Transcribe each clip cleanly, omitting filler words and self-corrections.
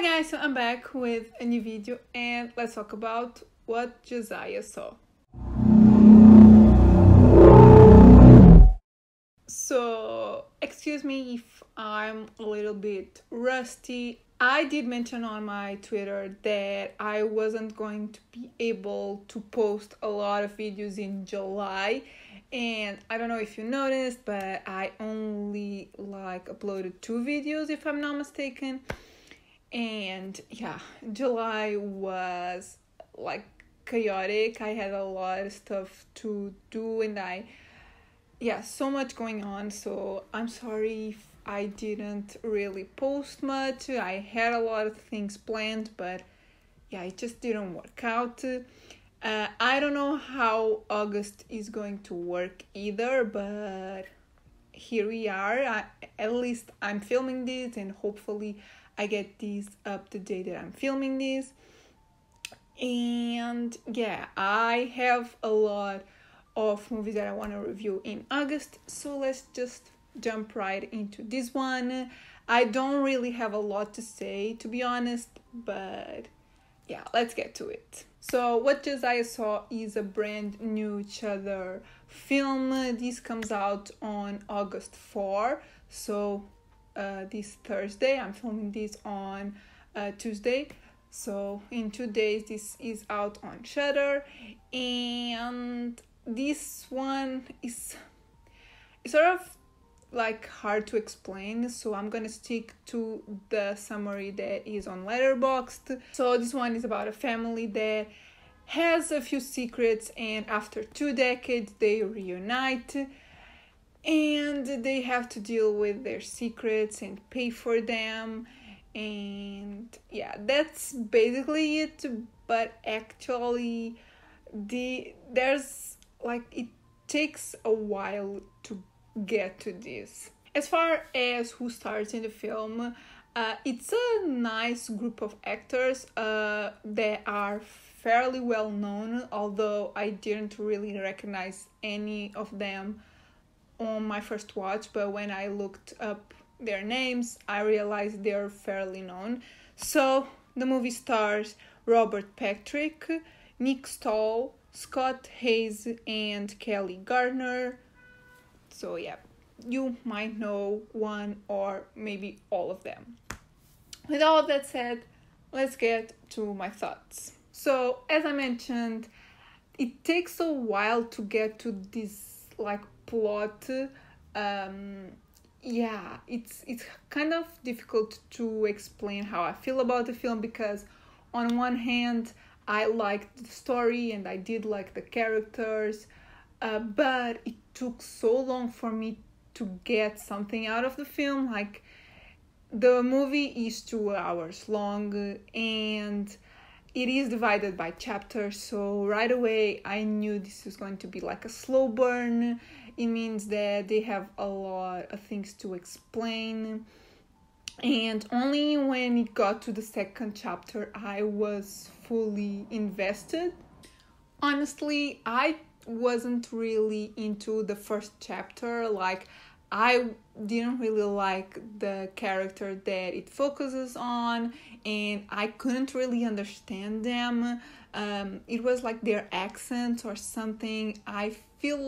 Hi guys, so I'm back with a new video and let's talk about what Josiah saw. So, excuse me if I'm a little bit rusty. I did mention on my Twitter that I wasn't going to be able to post a lot of videos in July, and I don't know if you noticed, but I only uploaded 2 videos if I'm not mistaken. And yeah, July was chaotic. I had a lot of stuff to do and so much going on, so I'm sorry if I didn't really post much. I had a lot of things planned, but yeah, it just didn't work out. I don't know how August is going to work either, but here we are. At least I'm filming this, and hopefully I get this up the day that I'm filming this. And yeah, I have a lot of movies that I want to review in August, so let's just jump right into this one. I don't really have a lot to say, to be honest, but yeah, let's get to it. So what Josiah Saw is a brand new Shudder film. This comes out on August 4, so this Thursday. I'm filming this on Tuesday, so in 2 days this is out on Shudder. And this one is sort of hard to explain, so I'm gonna stick to the summary that is on Letterboxd. So this one is about a family that has a few secrets, and after 2 decades they reunite, and they have to deal with their secrets and pay for them. And yeah, that's basically it. But actually there's it takes a while to get to this. As far as who stars in the film, it's a nice group of actors that are fairly well known, although I didn't really recognize any of them on my first watch, but when I looked up their names, I realized they're fairly known. So the movie stars Robert Patrick, Nick Stahl, Scott Hayes, and Kelly Gardner. So yeah, you might know one or maybe all of them. With all of that said, let's get to my thoughts. So as I mentioned, it takes a while to get to this plot. It's kind of difficult to explain how I feel about the film, because on one hand I liked the story and I did like the characters, but it took so long for me to get something out of the film. The movie is 2 hours long and it is divided by chapters, so right away I knew this was going to be a slow burn. It means that they have a lot of things to explain, and only when it got to the second chapter I was fully invested. Honestly, I wasn't really into the first chapter. I didn't really like the character that it focuses on, and I couldn't really understand them. It was their accents or something. I feel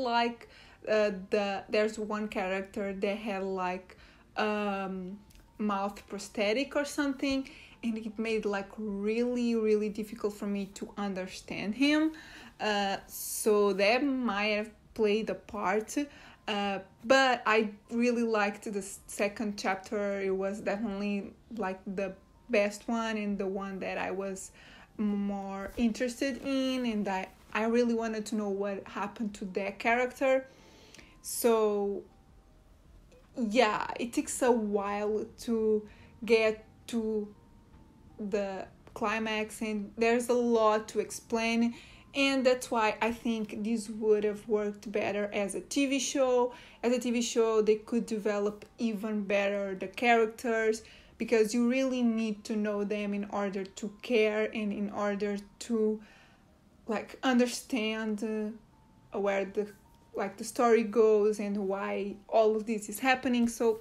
there's one character that had mouth prosthetic or something, and it made really, really difficult for me to understand him. So that might have played a part. But I really liked the second chapter. It was definitely the best one and the one that I was more interested in, and I really wanted to know what happened to that character. So yeah, it takes a while to get to the climax, and there's a lot to explain. And that's why I think this would have worked better as a TV show. As a TV show, they could develop even better the characters, because you really need to know them in order to care and in order to understand where the story goes and why all of this is happening. So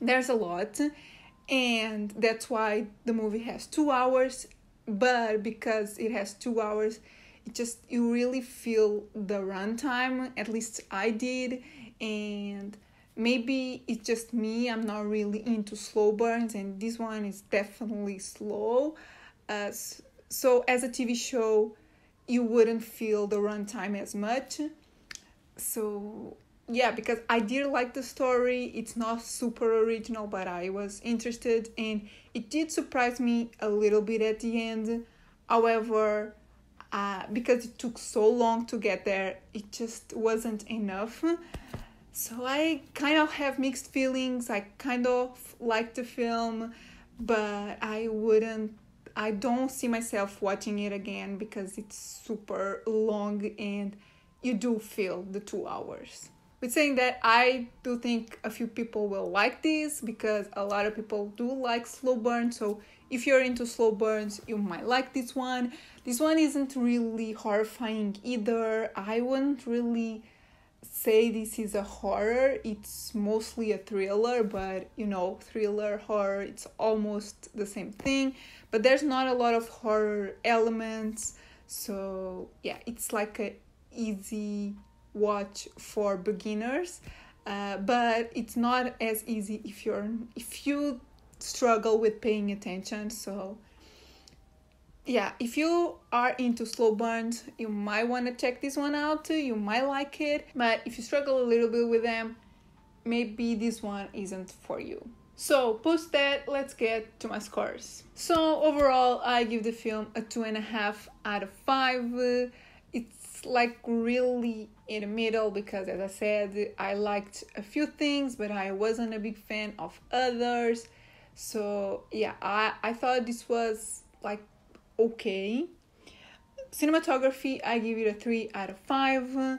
there's a lot. and that's why the movie has 2 hours. But because it has 2 hours, you really feel the runtime. At least I did. And maybe it's just me, I'm not really into slow burns, and this one is definitely slow. So as a TV show, you wouldn't feel the runtime as much. So yeah, because I did like the story. It's not super original, but I was interested, and it did surprise me a little bit at the end. However, because it took so long to get there, it just wasn't enough. So I kind of have mixed feelings. I kind of like the film, but I don't see myself watching it again because it's super long and you do feel the 2 hours. With saying that, I do think a few people will like this because a lot of people do like slow burns. So if you're into slow burns, you might like this one. This one isn't really horrifying either. I wouldn't really say this is a horror. It's mostly a thriller, but thriller, horror, it's almost the same thing. But there's not a lot of horror elements. So yeah, it's like a easy watch for beginners, but it's not as easy if you struggle with paying attention. So yeah, if you are into slow burns, you might want to check this one out too. You might like it, but if you struggle a little bit with them, maybe this one isn't for you. So post that, let's get to my scores. So overall, I give the film a 2.5 out of 5. It's like really in the middle because, as I said, I liked a few things, but I wasn't a big fan of others. So yeah, I thought this was like okay. Cinematography, I give it a 3 out of 5.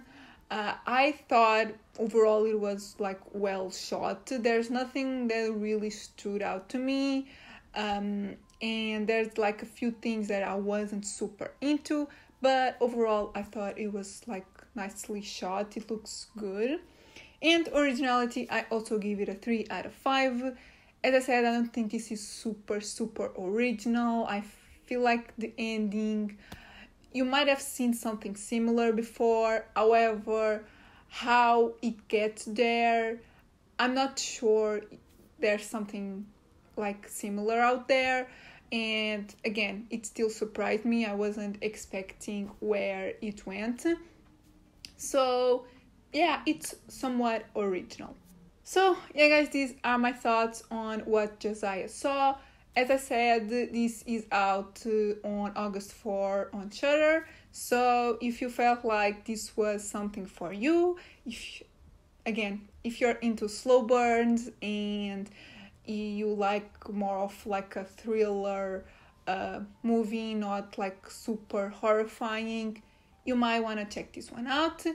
I thought overall it was like well shot. There's nothing that really stood out to me. And there's like a few things that I wasn't super into. But overall, I thought it was like nicely shot. It looks good. And originality, I also give it a 3 out of 5. As I said, I don't think this is super original. I feel like the ending, you might have seen something similar before. However, how it gets there, I'm not sure there's something like similar out there. And again, it still surprised me. I wasn't expecting where it went. So yeah, it's somewhat original. So yeah guys, these are my thoughts on what Josiah Saw. As I said, this is out on August 4 on Shudder. So if you felt like this was something for you, if you're into slow burns and you like more of like a thriller movie, not like super horrifying, you might want to check this one out.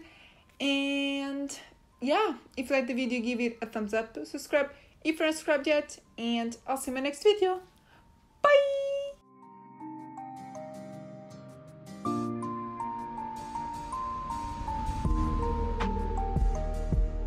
And yeah, if you like the video, give it a thumbs up, subscribe if you're not subscribed yet, and I'll see you in my next video.